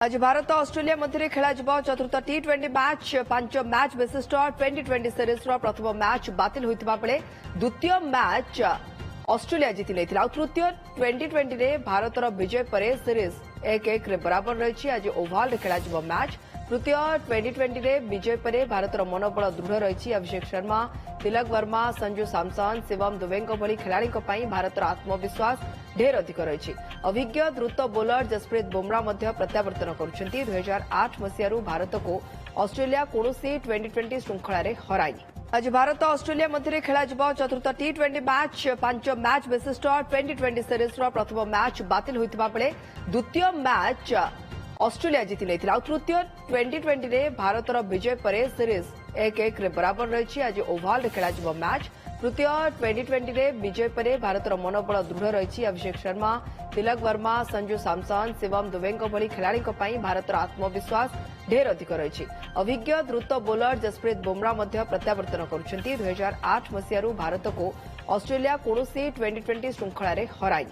आज भारत ऑस्ट्रेलिया मध्य खेल चतुर्थ टी20 मैच 5 मैच विशिष्ट 2020 सीरीज प्रथम मैच बातिल होता बेले द्वितीय मैच ऑस्ट्रेलिया जीति नहीं तृतीय टी20 रे भारतर विजय पर सीरीज 1-1 बराबर रही। आज ओभाल खेल मैच तृतीय टी20 रे विजय पर भारतर मनोबल दृढ़ रही। अभिषेक शर्मा, तिलक वर्मा, संजू सैमसन, शिवम दुबे भली खेलाड़ी भारतर आत्मविश्वास ढेर अधिक रही। अभिज्ञ द्रुत बोलर जसप्रीत बुमरा प्रत्यावर्तन करुछंती। 2008 मसीह भारत को ऑस्ट्रेलिया कौनसी टी20 श्रृंखला हराई। आज भारत ऑस्ट्रेलिया मध्य खेल चतुर्थ टी20 मैच 5 मैच विशिष्ट 2020 सीरीज प्रथम मैच बातिल होता बेले द्वितीय मैच ऑस्ट्रेलिया जीति नहीं तृतीय टी20 रे भारतर विजय पर सीरीज 1-1 बराबर रही। आज ओभाल खेल मैच तृतीय टी20 रे विजय पर भारतर मनोबल दृढ़ रही। अभिषेक शर्मा, तिलक वर्मा, संजू सैमसन, शिवम दुबे भली खेलाड़ी भारतर आत्मविश्वास ढेर अधिक रही। अभिज्ञ द्रुत बोलर जसप्रीत बुमरा प्रत्यावर्तन करुछंती। 2008 मसीह भारत को ऑस्ट्रेलिया कौनसी टी20 श्रृंखला हराई।